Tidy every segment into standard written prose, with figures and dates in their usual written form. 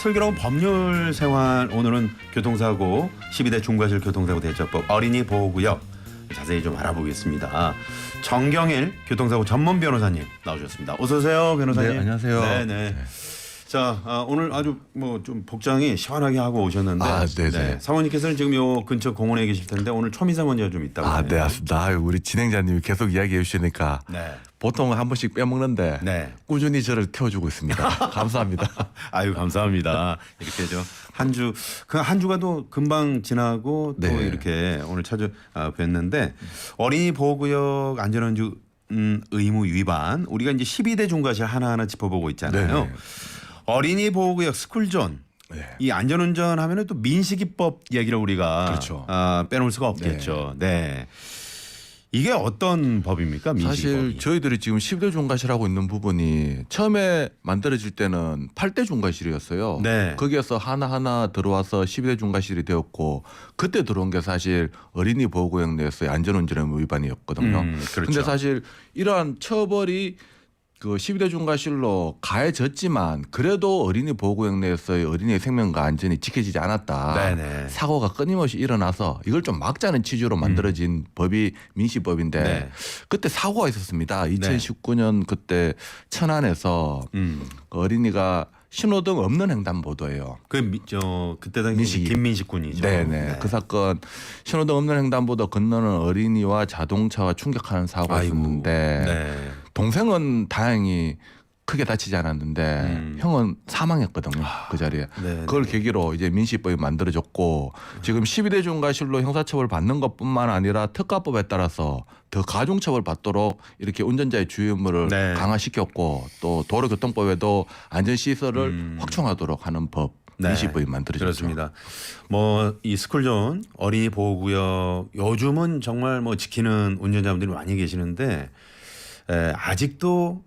슬기로운 법률 생활, 오늘은 교통사고 12대 중과실 교통사고 대처법 어린이 보호구역 자세히 좀 알아보겠습니다. 정경일 교통사고 전문 변호사님 나오셨습니다. 어서 오세요, 변호사님. 네, 안녕하세요. 네네. 자, 오늘 아주 뭐 좀 복장이 시원하게 하고 오셨는데, 네네. 사모님께서는 지금 요 근처 공원에 계실 텐데 오늘 초미세먼지가 좀 있다고. 네, 맞습니다. 우리 진행자님이 계속 이야기해 주시니까 네. 보통 한 번씩 빼먹는데 네. 꾸준히 저를 태워주고 있습니다. 감사합니다. 아유, 감사합니다. 이렇게 한 주가 또 금방 지나고 또 네. 이렇게 오늘 찾아뵀는데 어린이 보호구역 안전운전 의무 위반, 우리가 이제 12대 중과실 하나하나 짚어보고 있잖아요. 네. 어린이 보호구역 스쿨존. 네. 이 안전운전 하면은 또 민식이법 얘기를 우리가 그렇죠. 빼놓을 수가 없겠죠. 네. 이게 어떤 법입니까? 민식이법이. 사실 저희들이 지금 10대 중과실하고 있는 부분이 처음에 만들어질 때는 8대 중과실이었어요. 네. 거기에서 하나하나 들어와서 12대 중과실이 되었고, 그때 들어온 게 사실 어린이 보호구역 내에서의 안전운전 의무 위반이었거든요. 그렇죠. 근데 사실 이러한 처벌이 그 12대 중과실로 가해졌지만 그래도 어린이 보호구역 내에서의 어린이의 생명과 안전이 지켜지지 않았다. 네네. 사고가 끊임없이 일어나서 이걸 좀 막자는 취지로 만들어진 법이 민식법인데, 네. 그때 사고가 있었습니다. 2019년 그때 천안에서 어린이가 신호등 없는 횡단보도예요. 그때 당시 민식이. 김민식 군이죠. 네네. 네. 그 사건 신호등 없는 횡단보도 건너는 어린이와 자동차가 충격하는 사고가 아이고. 있었는데, 네. 동생은 다행히 크게 다치지 않았는데 형은 사망했거든요. 그 자리에. 네네. 그걸 계기로 이제 민식법이 만들어졌고, 지금 12대 중과실로 형사처벌 받는 것뿐만 아니라 특가법에 따라서 더 가중처벌 받도록 이렇게 운전자의 주의 의무를 네. 강화시켰고, 또 도로교통법에도 안전시설을 확충하도록 하는 법, 네. 민식법이 만들어졌죠. 그렇습니다. 뭐 이 스쿨존 어린이 보호구역 요즘은 정말 뭐 지키는 운전자분들이 많이 계시는데, 아직도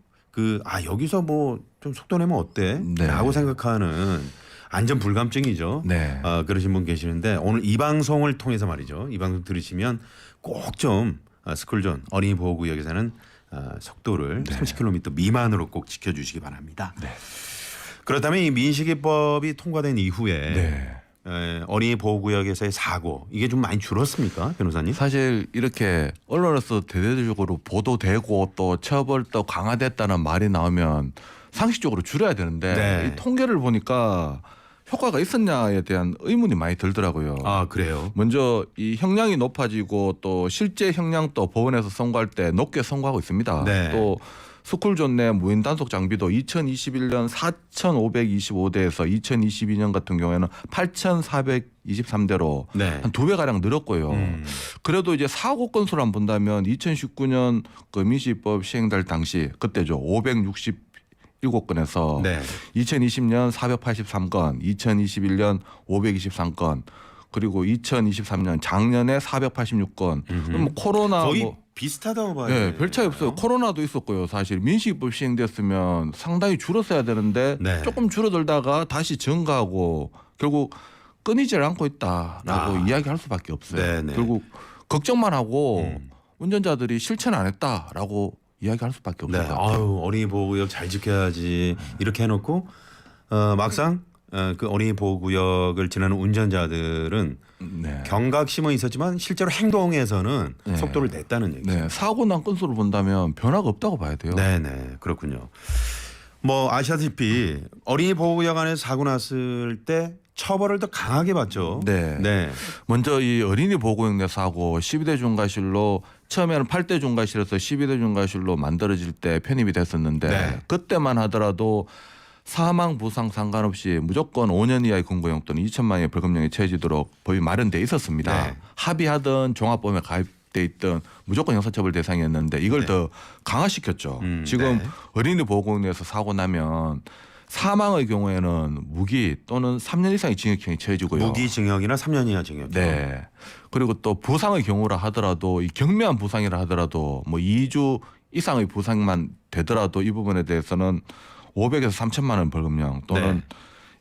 여기서 뭐 좀 속도 내면 어때? 네. 라고 생각하는 안전 불감증이죠. 네. 그러신 분 계시는데, 오늘 이 방송을 통해서 말이죠. 이 방송 들으시면 꼭 좀 스쿨존 어린이 보호구역에서는 속도를 30km 미만으로 꼭 지켜주시기 바랍니다. 네. 그렇다면 이 민식이법이 통과된 이후에 네. 어린이 보호구역에서의 사고, 이게 좀 많이 줄었습니까, 변호사님? 사실 이렇게 언론에서 대대적으로 보도되고 또 처벌도 강화됐다는 말이 나오면 상식적으로 줄여야 되는데, 네. 이 통계를 보니까 효과가 있었냐에 대한 의문이 많이 들더라고요. 아, 그래요? 먼저 이 형량이 높아지고 또 실제 형량도 법원에서 선고할 때 높게 선고하고 있습니다. 네. 또 스쿨존 내 무인 단속 장비도 2021년 4,525대에서 2022년 같은 경우에는 8,423대로 네. 한 2배 가량 늘었고요. 그래도 이제 사고 건수를 한번 본다면 2019년 그 민식법 시행될 당시 그때죠. 567건에서 네. 2020년 483건, 2021년 523건, 그리고 2023년 작년에 486건. 뭐 코로나 거의 뭐 비슷하다고 봐요. 네, 별 차이 없어요. 코로나도 있었고요. 사실 민식이법 시행됐으면 상당히 줄었어야 되는데 네. 조금 줄어들다가 다시 증가하고 결국 끊이질 않고 있다라고 이야기할 수밖에 없어요. 네네. 결국 걱정만 하고 운전자들이 실천 안 했다라고 이야기할 수밖에 네. 없어요. 아유, 어린이 보호구역 잘 지켜야지 이렇게 해놓고 막상 그 어린이 보호구역을 지나는 운전자들은 네. 경각심은 있었지만 실제로 행동에서는 네. 속도를 냈다는 얘기죠. 네, 사고 난 건수를 본다면 변화가 없다고 봐야 돼요. 네네, 그렇군요. 뭐 아시다시피 어린이 보호구역 안에서 사고 났을 때 처벌을 더 강하게 받죠. 네. 네. 먼저 이 어린이 보호구역 내 사고 12대 중과실로 처음에는 8대 중과실에서 12대 중과실로 만들어질 때 편입이 됐었는데, 네. 그때만 하더라도 사망 부상 상관없이 무조건 5년 이하의 금고형 또는 2천만 원의 벌금형이 처해지도록 법이 마련돼 있었습니다. 네. 합의하던 종합범에 가입돼 있던 무조건 형사처벌 대상이었는데 이걸 네. 더 강화시켰죠. 지금 네. 어린이 보호구역 내에서 사고 나면 사망의 경우에는 무기 또는 3년 이상의 징역형이 처해지고요. 무기징역이나 3년 이하 징역. 네. 그리고 또 부상의 경우라 하더라도 이 경미한 부상이라 하더라도 뭐 2주 이상의 부상만 되더라도 이 부분에 대해서는 500에서 3천만 원 벌금형 또는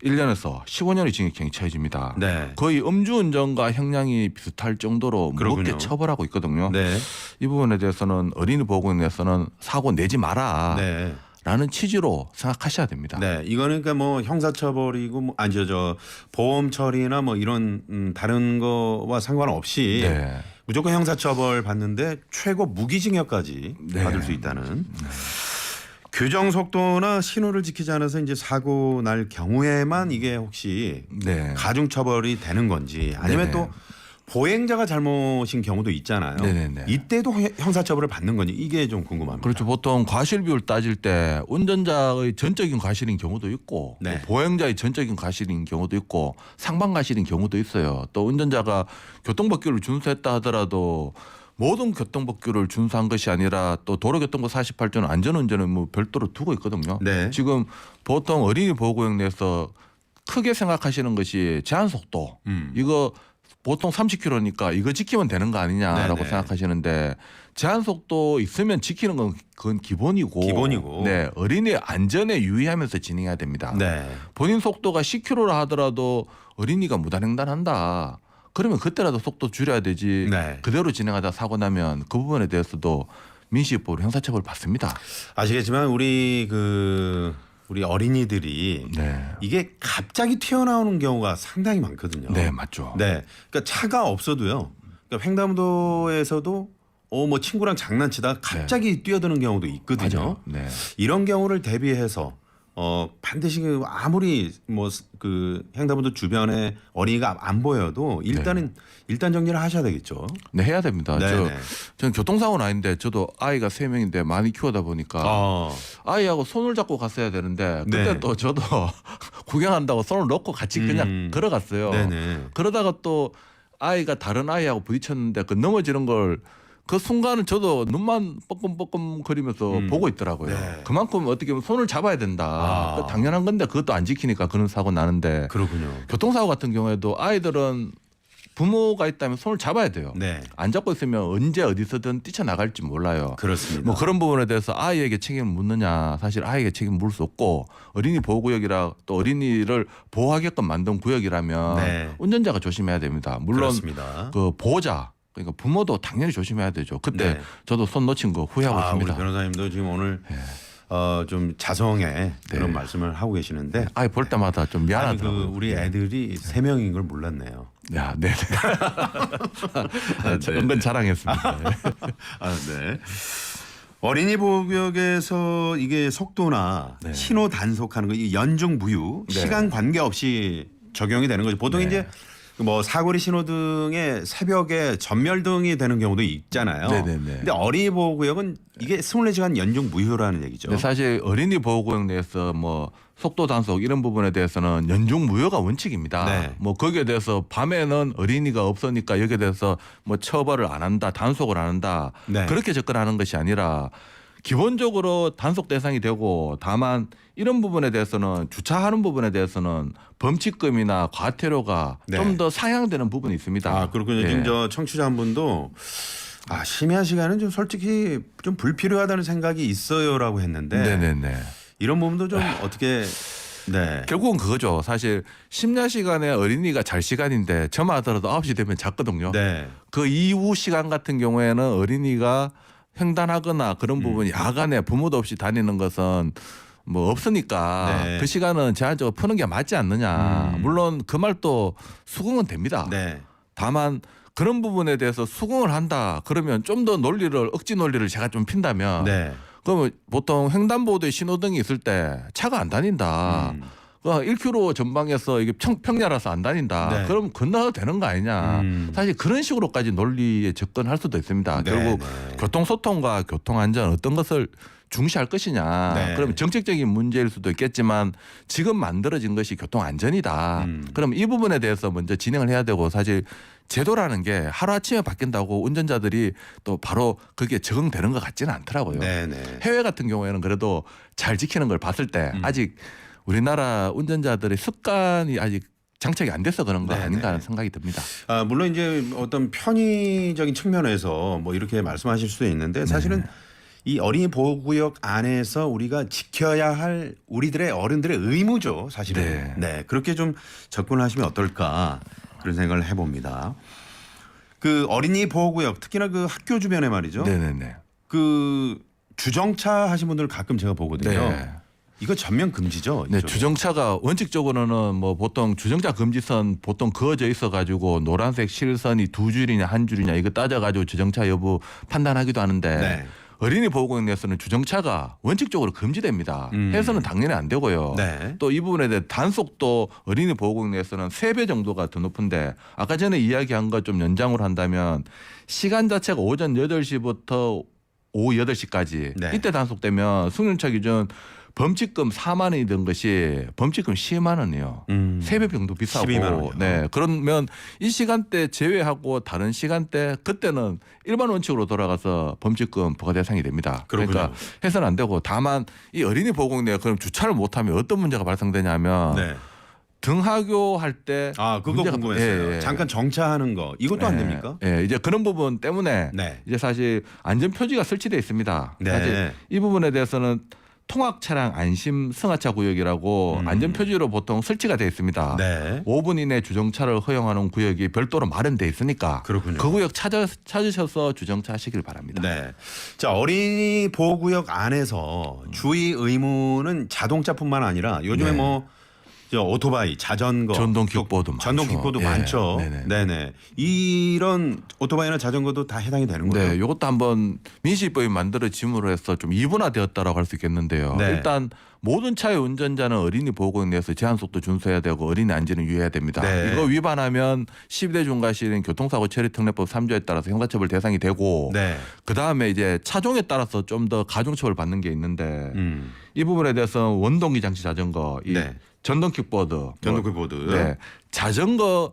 1년에서 15년의 징역형이 처해집니다. 네. 거의 음주운전과 형량이 비슷할 정도로 무겁게 그렇군요. 처벌하고 있거든요. 네. 이 부분에 대해서는 어린이 보호구역 내에서는 사고 내지 마라. 네. 라는 취지로 생각하셔야 됩니다. 네, 이거는 그러니까 뭐 형사처벌이고 뭐 아니 저 보험 처리나 뭐 이런 다른 거와 상관없이 네. 무조건 형사처벌 받는데 최고 무기징역까지 네. 받을 수 있다는. 규정 속도나 신호를 지키지 않아서 이제 사고 날 경우에만 이게 혹시 네. 가중 처벌이 되는 건지 아니면 네네. 또 보행자가 잘못인 경우도 있잖아요. 네네네. 이때도 형사처벌을 받는 건지 이게 좀 궁금합니다. 그렇죠. 보통 과실 비율 따질 때 운전자의 전적인 과실인 경우도 있고 네. 보행자의 전적인 과실인 경우도 있고 상반 과실인 경우도 있어요. 또 운전자가 교통법규를 준수했다 하더라도 모든 교통법규를 준수한 것이 아니라 또 도로교통법 48조는 안전운전은 뭐 별도로 두고 있거든요. 네. 지금 보통 어린이 보호구역 내에서 크게 생각하시는 것이 제한속도 이거 보통 30km니까 이거 지키면 되는 거 아니냐라고 네네. 생각하시는데 제한속도 있으면 지키는 건 그건 기본이고, 기본이고. 네, 어린이 안전에 유의하면서 진행해야 됩니다. 네. 본인 속도가 10km라 하더라도 어린이가 무단횡단한다. 그러면 그때라도 속도 줄여야 되지. 네. 그대로 진행하다 사고 나면 그 부분에 대해서도 민식법으로 형사처벌 받습니다. 아시겠지만 우리 어린이들이 네, 이게 갑자기 튀어나오는 경우가 상당히 많거든요. 네 맞죠. 네. 그러니까 차가 없어도요. 그러니까 횡단보도에서도 뭐 친구랑 장난치다 갑자기 뛰어드는 경우도 있거든요. 맞아요. 네. 이런 경우를 대비해서 반드시 아무리 뭐 그 횡단보도 주변에 어린이가 안 보여도 일단 정리를 하셔야 되겠죠. 네 해야 됩니다. 네네. 저는 교통사고는 아닌데 저도 아이가 3명인데 많이 키우다 보니까 아이하고 손을 잡고 갔어야 되는데 그때 네. 또 저도 구경한다고 손을 놓고 같이 그냥 걸어갔어요. 네네. 그러다가 또 아이가 다른 아이하고 부딪혔는데 그 넘어지는 걸 그 순간은 저도 눈만 뻐끔뻐끔 거리면서 보고 있더라고요. 네. 그만큼 어떻게 보면 손을 잡아야 된다. 그 당연한 건데 그것도 안 지키니까 그런 사고 나는데 그렇군요. 교통사고 같은 경우에도 아이들은 부모가 있다면 손을 잡아야 돼요. 네. 안 잡고 있으면 언제 어디서든 뛰쳐나갈지 몰라요. 그렇습니다. 뭐 그런 부분에 대해서 아이에게 책임을 묻느냐 사실 아이에게 책임을 물을 수 없고 어린이 보호구역이라 또 어린이를 보호하게끔 만든 구역이라면 네. 운전자가 조심해야 됩니다. 물론 그렇습니다. 그 보호자 그러니까 부모도 당연히 조심해야 되죠. 그때 네. 저도 손 놓친 거 후회하고 우리 있습니다. 변호사님도 지금 오늘 좀 자성의 그런 말씀을 하고 계시는데 아이 볼 때마다 좀 아니, 미안하더라고요. 우리 애들이 3명인 걸 몰랐네요. 야, 네. 네. 은근 자랑했습니다. 아, 네. 어린이 보호구역에서 이게 속도나 네. 신호 단속하는 거, 이 연중 무휴, 네. 시간 관계 없이 적용이 되는 거죠. 보통 네. 이제 뭐 사거리 신호등에 새벽에 전멸등이 되는 경우도 있잖아요. 네네네. 근데 어린이 보호구역은 이게 24시간 연중 무휴라는 얘기죠. 근데 사실 어린이 보호구역 내에서 뭐 속도 단속 이런 부분에 대해서는 연중 무효가 원칙입니다. 네. 뭐 거기에 대해서 밤에는 어린이가 없으니까 여기에 대해서 뭐 처벌을 안 한다, 단속을 안 한다 네. 그렇게 접근하는 것이 아니라 기본적으로 단속 대상이 되고 다만 이런 부분에 대해서는 주차하는 부분에 대해서는 범칙금이나 과태료가 네. 좀 더 상향되는 부분이 있습니다. 아, 그렇군요. 예. 지금 저 청취자 한 분도 심야 시간은 좀 솔직히 좀 불필요하다는 생각이 있어요라고 했는데 네네네. 이런 부분도 좀 어떻게 네. 결국은 그거죠. 사실 심야 시간에 어린이가 잘 시간인데 저만 하더라도 9시 되면 잤거든요. 네. 그 이후 시간 같은 경우에는 어린이가 횡단하거나 그런 부분이 야간에 부모도 없이 다니는 것은 뭐 없으니까 네. 그 시간은 제한적으로 푸는 게 맞지 않느냐. 물론 그 말도 수긍은 됩니다. 네. 다만 그런 부분에 대해서 수긍을 한다. 그러면 좀 더 논리를 억지 논리를 제가 좀 핀다면 네. 그러면 보통 횡단보도에 신호등이 있을 때 차가 안 다닌다. 1km 전방에서 이게 평야라서 안 다닌다. 네. 그럼 건너도 되는 거 아니냐. 사실 그런 식으로까지 논리에 접근할 수도 있습니다. 네, 결국 네. 교통소통과 교통안전 어떤 것을 중시할 것이냐. 네. 그러면 정책적인 문제일 수도 있겠지만 지금 만들어진 것이 교통안전이다. 그럼 이 부분에 대해서 먼저 진행을 해야 되고 사실 제도라는 게 하루아침에 바뀐다고 운전자들이 또 바로 그게 적응되는 것 같지는 않더라고요. 네, 네. 해외 같은 경우에는 그래도 잘 지키는 걸 봤을 때 아직 우리나라 운전자들의 습관이 아직 장착이 안 돼서 그런 거 네네. 아닌가 하는 생각이 듭니다. 물론 이제 어떤 편의적인 측면에서 뭐 이렇게 말씀하실 수도 있는데 사실은 이 어린이 보호구역 안에서 우리가 지켜야 할 우리들의 어른들의 의무죠, 사실은. 네. 네, 그렇게 좀 접근하시면 어떨까 그런 생각을 해봅니다. 그 어린이 보호구역 특히나 그 학교 주변에 말이죠. 네네네. 그 주정차 하신 분들 가끔 제가 보거든요. 네. 이거 전면 금지죠. 네, 이쪽은. 주정차가 원칙적으로는 뭐 보통 주정차 금지선 보통 그어져 있어 가지고 노란색 실선이 2줄이냐 1줄이냐 이거 따져 가지고 주정차 여부 판단하기도 하는데 네. 어린이 보호구역에서는 주정차가 원칙적으로 금지됩니다. 해서는 당연히 안 되고요. 네. 또 이 부분에 대해 단속도 어린이 보호구역에서는 3배 정도가 더 높은데 아까 전에 이야기한 것 좀 연장으로 한다면 시간 자체가 오전 8시부터 오후 8시까지 네. 이때 단속되면 승용차 기준 범칙금 4만 원이 든 것이 범칙금 10만 원이요. 3배 정도 비싸고. 12만 원이요. 네. 그러면 이 시간대 제외하고 다른 시간대 그때는 일반 원칙으로 돌아가서 범칙금 부과 대상이 됩니다. 그렇군요. 그러니까 해서는 안 되고 다만 이 어린이 보호구역에 그럼 주차를 못하면 어떤 문제가 발생되냐면 네. 등하교할 때 아, 그거 문제가- 궁금했어요. 예, 예. 잠깐 정차하는 거 이것도 안 됩니까? 예, 이제 그런 부분 때문에 네. 이제 사실 안전 표지가 설치되어 있습니다. 네. 사실 이 부분에 대해서는 통학 차량 안심 승하차 구역이라고 안전 표지로 보통 설치가 되어 있습니다. 네. 5분 이내 주정차를 허용하는 구역이 별도로 마련돼 있으니까 그렇군요. 그 구역 찾으셔서 주정차 하시길 바랍니다. 네. 자, 어린이 보호구역 안에서 주의 의무는 자동차뿐만 아니라 요즘에 네. 뭐 저 오토바이, 자전거, 전동 또 킥보드 많죠. 전동 킥보드 예. 많죠. 네네. 네네. 이런 오토바이나 자전거도 다 해당이 되는 거예요. 네, 이것도 한번 민식법이 만들어짐으로 해서 좀 이분화되었다라고 할 수 있겠는데요. 네. 일단 모든 차의 운전자는 어린이 보호구역 내에서 제한속도 준수해야 되고 어린이 안전을 유의해야 됩니다. 네. 이거 위반하면 12대 중과 시행 교통사고 처리 특례법 3조에 따라서 형사처벌 대상이 되고 네. 그다음에 이제 차종에 따라서 좀 더 가중처벌 받는 게 있는데 이 부분에 대해서 원동기 장치 자전거, 이 네. 전동 킥보드, 전동 킥보드. 네. 자전거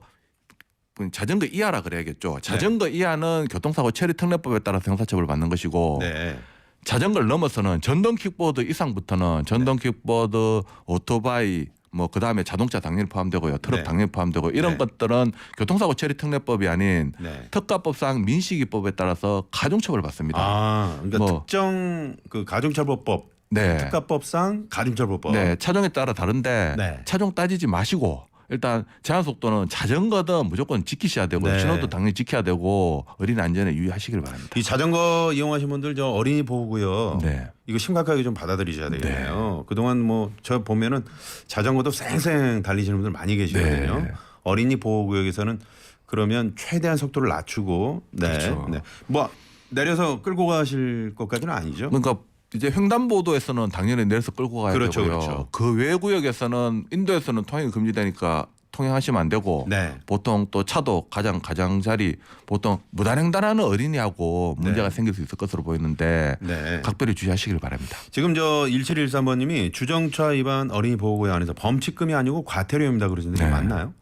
이하라 그래야겠죠. 자전거 이하는 교통사고 처리 특례법에 따라서 형사처벌 받는 것이고 네. 자전거를 넘어서는 전동 킥보드 이상부터는 전동 킥보드, 오토바이 뭐 그다음에 자동차 당연히 포함되고요. 트럭 네. 당연히 포함되고 이런 네. 것들은 교통사고 처리 특례법이 아닌 네. 특가법상 민식이법에 따라서 가중처벌 받습니다. 아, 그러니까 뭐. 특정 그 가중처벌법, 네. 특가법상 가중처벌법. 네, 차종에 따라 다른데 네. 차종 따지지 마시고 일단 제한 속도는 자전거든 무조건 지키셔야 되고 네. 신호도 당연히 지켜야 되고 어린이 안전에 유의하시길 바랍니다. 이 자전거 이용하신 분들 저 어린이 보호구역 네. 이거 심각하게 좀 받아들이셔야 되겠네요. 그동안 뭐 저 보면은 자전거도 쌩쌩 달리시는 분들 많이 계시거든요. 네. 어린이 보호구역에서는 그러면 최대한 속도를 낮추고 네. 그렇죠. 네. 뭐 내려서 끌고 가실 것까지는 아니죠. 그러니까 이제 횡단보도에서는 당연히 내려서 끌고 가야 그렇죠, 되고요. 그렇죠. 그 외 구역에서는 인도에서는 통행이 금지되니까 통행하시면 안 되고 네. 보통 또 차도 가장자리 보통 무단횡단하는 어린이하고 문제가 네. 생길 수 있을 것으로 보이는데 네. 각별히 주의하시길 바랍니다. 지금 저 1713번님이 주정차 위반 어린이 보호구역 안에서 범칙금이 아니고 과태료입니다 그러시는데 네. 맞나요?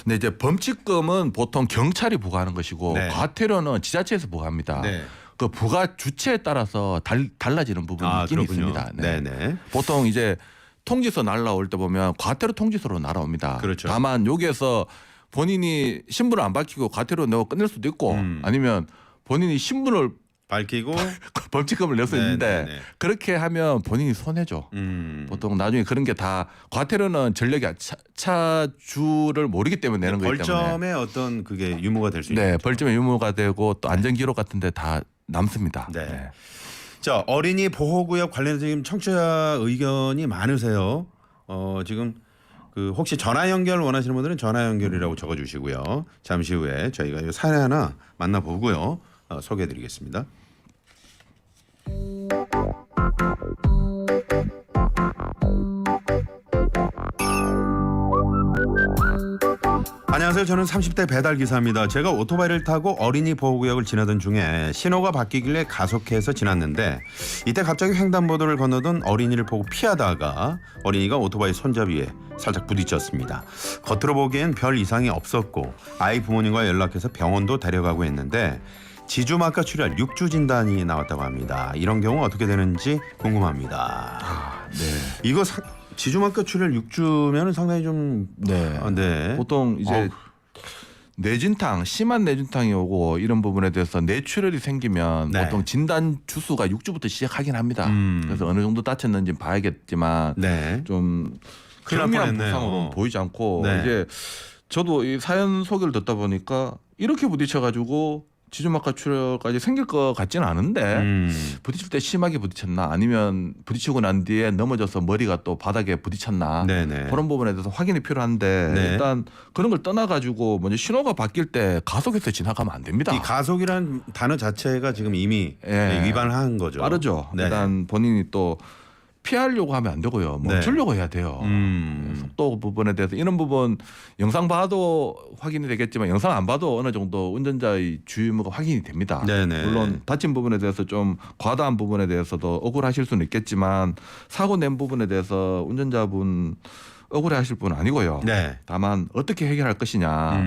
네, 이제 범칙금은 보통 경찰이 부과하는 것이고 네. 과태료는 지자체에서 부과합니다. 네. 그 부과 주체에 따라서 달라지는 부분이 있긴 있습니다. 네. 네네. 보통 이제 통지서 날라올 때 보면 과태료 통지서로 날아옵니다. 그렇죠. 다만 여기에서 본인이 신분을 안 밝히고 과태료 내고 끝낼 수도 있고 아니면 본인이 신분을 밝히고 범칙금을 낼 수 네, 있는데 네, 네. 그렇게 하면 본인이 손해죠. 보통 나중에 그런 게 다 과태료는 전력이 차주를 모르기 때문에 내는 거기 때문에 벌점의 어떤 그게 유무가 될 수 있는 네, 거죠. 벌점의 유무가 되고 또 안전기록 같은데 다 남습니다. 네. 자, 어린이 보호구역 관련해서 지금 청취자 의견이 많으세요. 지금 그 혹시 전화 연결 원하시는 분들은 전화 연결이라고 적어주시고요. 잠시 후에 저희가 이 사연 하나 만나보고요. 소개해드리겠습니다. 안녕하세요. 저는 30대 배달 기사입니다. 제가 오토바이를 타고 어린이 보호구역을 지나던 중에 신호가 바뀌길래 가속해서 지났는데 이때 갑자기 횡단보도를 건너던 어린이를 보고 피하다가 어린이가 오토바이 손잡이에 살짝 부딪혔습니다. 겉으로 보기엔 별 이상이 없었고 아이 부모님과 연락해서 병원도 데려가고 했는데 지주막과 출혈 6주 진단이 나왔다고 합니다. 이런 경우 어떻게 되는지 궁금합니다. 네. 이거 지주막과 출혈 6주면 상당히 좀 네. 네. 보통 이제 뇌진탕, 심한 뇌진탕이 오고 이런 부분에 대해서 뇌출혈이 생기면 네. 보통 진단 주수가 6주부터 시작하긴 합니다. 그래서 어느 정도 다쳤는지 봐야겠지만 네. 좀 큰일 날 경미한 뻔했네요. 부상으로는 보이지 않고 네. 이제 저도 이 사연 소개를 듣다 보니까 이렇게 부딪혀가지고 지주막하 출혈까지 생길 것 같지는 않은데 부딪힐 때 심하게 부딪혔나 아니면 부딪히고 난 뒤에 넘어져서 머리가 또 바닥에 부딪혔나 네네. 그런 부분에 대해서 확인이 필요한데 네. 일단 그런 걸 떠나가지고 먼저 신호가 바뀔 때 가속해서 지나가면 안 됩니다. 이 가속이란 단어 자체가 지금 이미 예. 위반한 거죠. 빠르죠. 네. 일단 본인이 또 피하려고 하면 안 되고요. 멈추려고 해야 돼요. 속도 부분에 대해서 이런 부분 영상 봐도 확인이 되겠지만 영상 안 봐도 어느 정도 운전자의 주의 의무가 확인이 됩니다. 네네. 물론 다친 부분에 대해서 좀 과다한 부분에 대해서도 억울하실 수는 있겠지만 사고 낸 부분에 대해서 운전자분 억울해하실 분은 아니고요. 네. 다만 어떻게 해결할 것이냐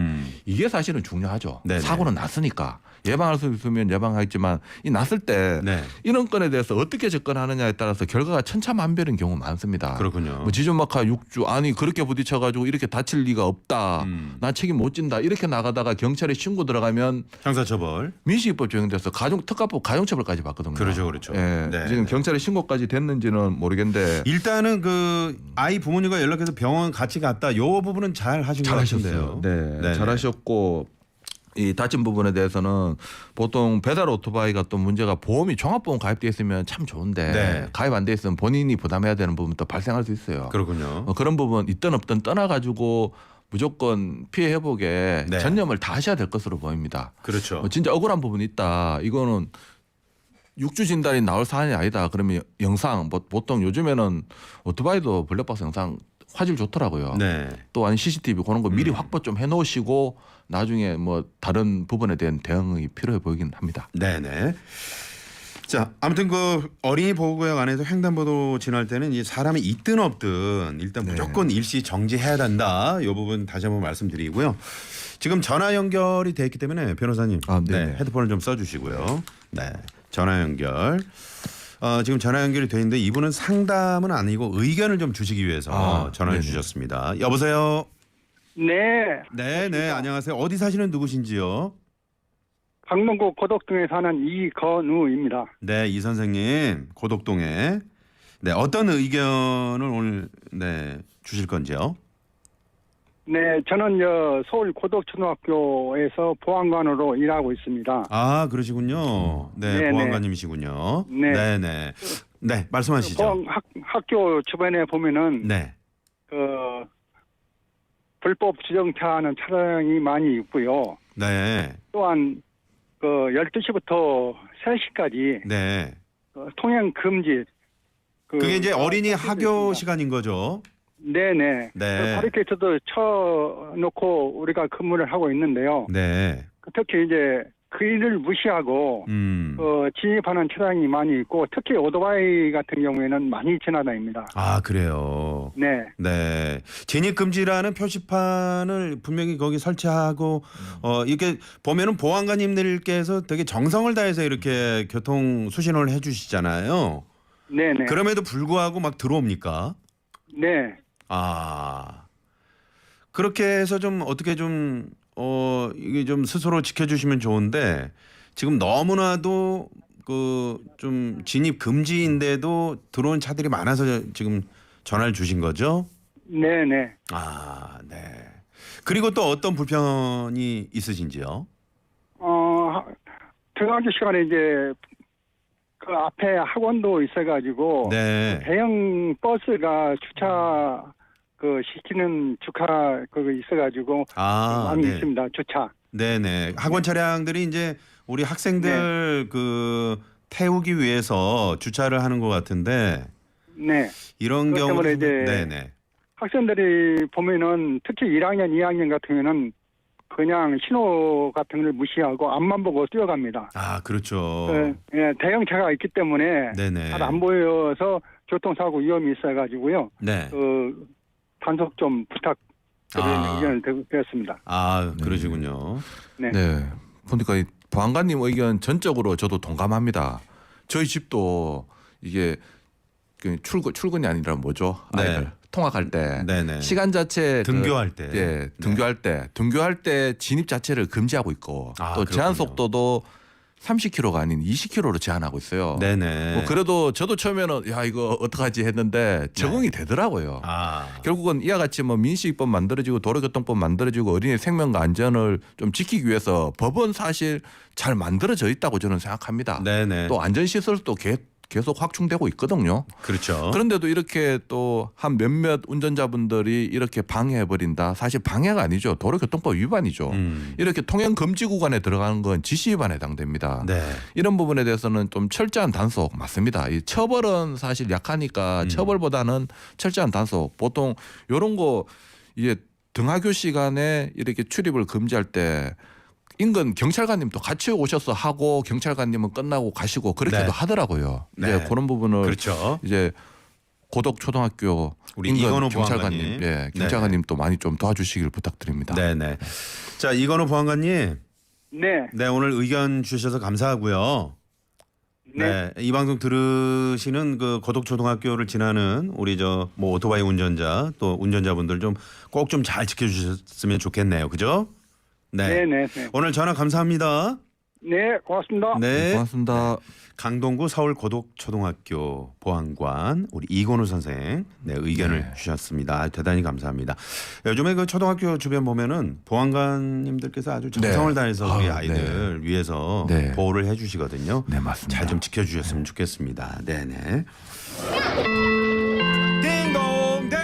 이게 사실은 중요하죠. 네네. 사고는 났으니까 예방할 수 있으면 예방하겠지만 이 났을 때 네. 이런 건에 대해서 어떻게 접근하느냐에 따라서 결과가 천차만별인 경우 많습니다. 그렇군요. 뭐 지주막하 6주 아니 그렇게 부딪혀가지고 이렇게 다칠 리가 없다. 나 책임 못 진다. 이렇게 나가다가 경찰에 신고 들어가면 형사처벌. 민식이법 적용돼서 특가법 가중처벌까지 받거든요. 그렇죠, 그렇죠. 예, 네. 지금 경찰에 신고까지 됐는지는 모르겠는데 일단은 그 아이 부모님과 연락해서 병원 같이 갔다. 요 부분은 잘 하신 것 같은데요. 잘하셨어요. 네, 네네. 잘하셨고 이 다친 부분에 대해서는 보통 배달 오토바이가 또 문제가 보험이 종합보험 가입돼 있으면 참 좋은데 네. 가입 안 돼 있으면 본인이 부담해야 되는 부분도 발생할 수 있어요. 그렇군요. 그런 부분 있든 없든 떠나가지고 무조건 피해 회복에 네. 전념을 다 하셔야 될 것으로 보입니다. 그렇죠. 진짜 억울한 부분이 있다. 이거는 6주 진단이 나올 사안이 아니다. 그러면 영상 보통 요즘에는 오토바이도 블랙박스 영상 화질 좋더라고요. 네. 또한 CCTV 그런 거 미리 확보 좀 해놓으시고 나중에 뭐 다른 부분에 대한 대응이 필요해 보이긴 합니다. 네네. 자, 아무튼 그 어린이 보호구역 안에서 횡단보도 지날 때는 이 사람이 있든 없든 일단 무조건 일시 정지해야 된다. 이 부분 다시 한번 말씀드리고요. 지금 전화 연결이 돼 있기 때문에 변호사님, 네네. 헤드폰을 좀 써주시고요. 네, 전화 연결. 지금 전화 연결이 돼 있는데 이분은 상담은 아니고 의견을 좀 주시기 위해서 전화를 네네. 주셨습니다. 여보세요. 네, 네, 안녕하세요. 어디 사시는 누구신지요? 강동구 고덕동에 사는 이건우입니다. 네, 이 선생님 고덕동에 네 어떤 의견을 오늘 주실 건지요? 네, 저는 서울 고덕초등학교에서 보안관으로 일하고 있습니다. 아 그러시군요. 네, 네네. 보안관님이시군요. 네. 네, 말씀하시죠. 학교 주변에 보면은 네, 불법 주정차하는 차량이 많이 있고요. 네, 또한 12시부터 3시까지 네. 통행 금지. 그게 이제 어린이 설정돼 학교 있습니다. 시간인 거죠? 네네. 네. 바리케이트도 쳐놓고 우리가 근무를 하고 있는데요. 네. 특히 이제 그 일을 무시하고 진입하는 차량이 많이 있고 특히 오토바이 같은 경우에는 많이 지나다닙니다. 아 그래요. 네, 네. 진입 금지라는 표시판을 분명히 거기 설치하고 이렇게 보면은 보안관님들께서 되게 정성을 다해서 이렇게 교통 수신호를 해주시잖아요. 네네. 그럼에도 불구하고 막 들어옵니까? 네, 아 그렇게 해서 좀 어떻게 좀 이게 좀 스스로 지켜주시면 좋은데 지금 너무나도 그 좀 진입 금지인데도 들어온 차들이 많아서 지금 전화를 주신 거죠? 네네. 아 네. 그리고 또 어떤 불편이 있으신지요? 등하교 시간에 이제 그 앞에 학원도 있어가지고 네. 대형 버스가 주차 시키는 주차 있어가지고 많이 네. 있습니다. 주차. 네네. 학원 차량들이 이제 우리 학생들 그 태우기 위해서 주차를 하는 것 같은데 네. 이런 그것 경우 때문에 이제 네네. 학생들이 보면은 특히 1학년, 2학년 같은 경우는 그냥 신호 같은 걸 무시하고 앞만 보고 뛰어갑니다. 아 그렇죠. 대형차가 있기 때문에 네네. 잘 안 보여서 교통사고 위험이 있어가지고요. 네. 단속 좀 부탁드리는 의견을 드렸습니다. 아 그러시군요. 네. 네. 보니까 이 보안관님 의견 전적으로 저도 동감합니다. 저희 집도 이게 그 출근이 아니라 뭐죠? 아이들 통학할 때 네네. 시간 자체 등교할 때. 등교할 때 진입 자체를 금지하고 있고 아, 또 제한 그렇군요. 속도도 30km가 아닌 20km로 제한하고 있어요. 네네. 뭐 그래도 저도 처음에는 야 이거 어떡하지 했는데 적응이 되더라고요. 아. 결국은 이와 같이 뭐 민식이법 만들어지고 도로교통법 만들어지고 어린이 생명과 안전을 좀 지키기 위해서 법은 사실 잘 만들어져 있다고 저는 생각합니다. 네네. 또 안전시설도 계속 확충되고 있거든요. 그렇죠. 그런데도 이렇게 또 한 몇몇 운전자분들이 이렇게 방해해버린다. 사실 방해가 아니죠. 도로교통법 위반이죠. 이렇게 통행 금지 구간에 들어가는 건 지시 위반에 해당됩니다. 네. 이런 부분에 대해서는 좀 철저한 단속 맞습니다. 이 처벌은 사실 약하니까 처벌보다는 철저한 단속. 보통 이런 거 이제 등하교 시간에 이렇게 출입을 금지할 때 인근 경찰관님도 같이 오셔서 하고 경찰관님은 끝나고 가시고 그렇게도 네. 하더라고요. 네. 이제 그런 부분을 그렇죠. 이제 고덕 초등학교 우리 인근 이건호 경찰관님, 보안관님. 예, 경찰관님도 많이 좀 도와주시길 부탁드립니다. 네네. 자, 이건호 보안관님. 네. 네, 오늘 의견 주셔서 감사하고요. 네. 이 방송 들으시는 그 고덕초등학교를 지나는 우리 저 뭐 오토바이 운전자 또 운전자분들 좀 꼭 좀 잘 지켜주셨으면 좋겠네요. 그죠? 네. 네. 네. 오늘 전화 감사합니다. 네, 고맙습니다. 네. 고맙습니다. 강동구 서울 고덕초등학교 보안관 우리 이건우 선생 의견을 네. 주셨습니다. 대단히 감사합니다. 요즘에 그 초등학교 주변 보면은 보안관님들께서 아주 정성을 네. 다해서 우리 아유, 아이들 위해서 네. 보호를 해주시거든요. 네, 맞습니다. 잘 좀 지켜주셨으면 좋겠습니다. 네네. 띵동댕.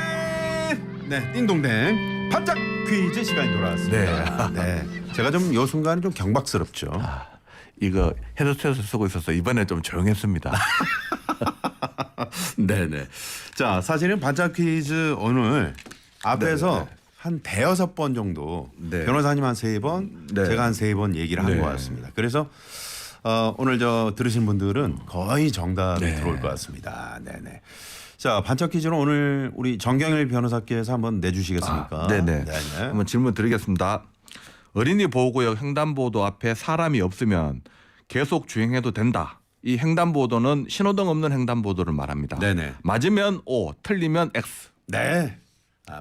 네, 띵동댕. 반짝 퀴즈 시간이 돌아왔습니다. 네. 제가 좀 요 순간이 좀 경박스럽죠. 이거 헤드셋을 쓰고 있어서 이번에 좀 조용했습니다. 네네. 자, 사실은 반짝 퀴즈 오늘 앞에서 네. 한 대여섯 번 정도 네. 변호사님 한 세 번, 네. 제가 한 세 번 얘기를 한 네. 것 같습니다. 그래서 오늘 저 들으신 분들은 거의 정답이 네. 들어올 것 같습니다. 네네. 자, 반짝 퀴즈는 오늘 우리 정경일 변호사께서 한번 내주시겠습니까? 네네. 네네. 한번 질문 드리겠습니다. 어린이 보호구역 횡단보도 앞에 사람이 없으면 계속 주행해도 된다. 이 횡단보도는 신호등 없는 횡단보도를 말합니다. 네네. 맞으면 O, 틀리면 X. 네.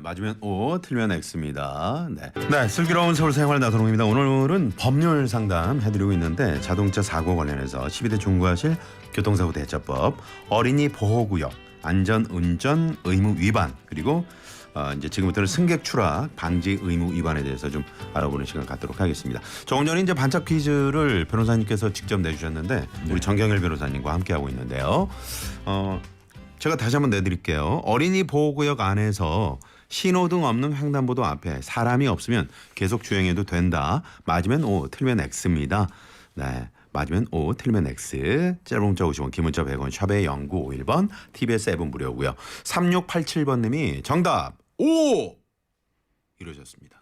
맞으면 O, 틀리면 X입니다. 네. 네, 슬기로운 서울 생활 나선홍입니다. 오늘은 법률 상담 해드리고 있는데 자동차 사고 관련해서 12대 중과실 교통사고 대처법, 어린이 보호구역, 안전운전 의무 위반, 그리고 이제 지금부터는 승객 추락 방지 의무 위반에 대해서 좀 알아보는 시간 갖도록 하겠습니다. 조금 전에 이제 반짝 퀴즈를 변호사님께서 직접 내주셨는데 우리 정경일 변호사님과 함께 하고 있는데요. 제가 다시 한번 내드릴게요. 어린이 보호구역 안에서 신호등 없는 횡단보도 앞에 사람이 없으면 계속 주행해도 된다. 맞으면 O, 틀리면 X입니다. 네. 맞으면 O, 틀리면 X. 짧은 문자 50원, 긴 문자 100원, 샵의 0951번, TBS 앱은 무료고요. 3687번님이 정답 O! 이러셨습니다.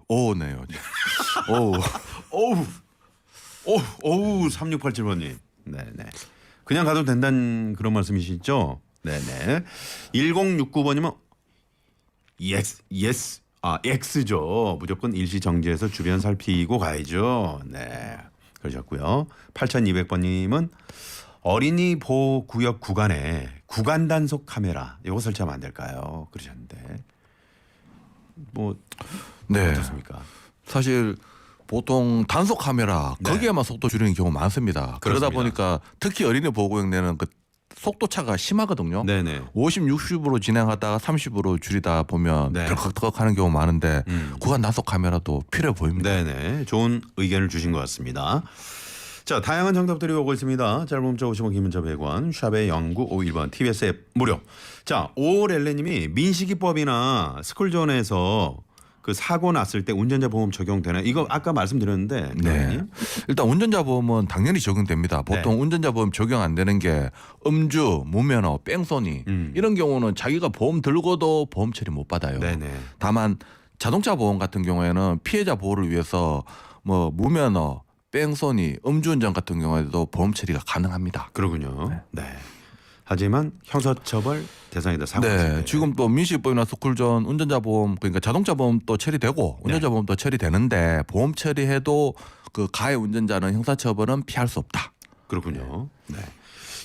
O네요. 오우 3687번님. 네네. 그냥 가도 된다는 그런 말씀이시죠? 네네. 1069번님은 yes. X죠. 무조건 일시 정지해서 주변 살피고 가야죠. 네. 그러셨고요. 8200번님은 어린이 보호 구역 구간에 구간 단속 카메라 이거 설치하면 안 될까요? 그러셨는데 뭐 네. 어떻습니까? 사실 보통 단속 카메라 네. 거기에만 속도 줄이는 경우 많습니다. 그러다 그렇습니다. 보니까 특히 어린이 보호구역 내는 그 속도 차가 심하거든요. 네네. 50, 60으로 진행하다가 30으로 줄이다 보면 네. 덜컥덜컥 하는 경우 많은데 구간 단속 카메라도 필요해 보입니다. 네네. 좋은 의견을 주신 것 같습니다. 자, 다양한 정답들이 오고 있습니다. 짧은 문자 50원, 긴 문자 100원, 샵의 0951번, TBS 앱 무료. 자, 오렐레님이 민식이법이나 스쿨존에서 그 사고 났을 때 운전자 보험 적용되나? 이거 아까 말씀드렸는데. 네. 일단 운전자 보험은 당연히 적용됩니다. 보통 네. 운전자 보험 적용 안 되는 게 음주, 무면허, 뺑소니 이런 경우는 자기가 보험 들고도 보험 처리 못 받아요. 네네. 다만 자동차 보험 같은 경우에는 피해자 보호를 위해서 뭐 무면허, 뺑소니, 음주운전 같은 경우에도 보험 처리가 가능합니다. 그러군요. 네. 하지만 형사처벌 대상이다. 사고 났을 네, 때. 지금 또 민식이법이나 스쿨존 운전자 보험 그러니까 자동차 보험도 처리되고 운전자 보험도 처리되는데 보험 처리해도 그 가해 운전자는 형사처벌은 피할 수 없다. 그렇군요. 네.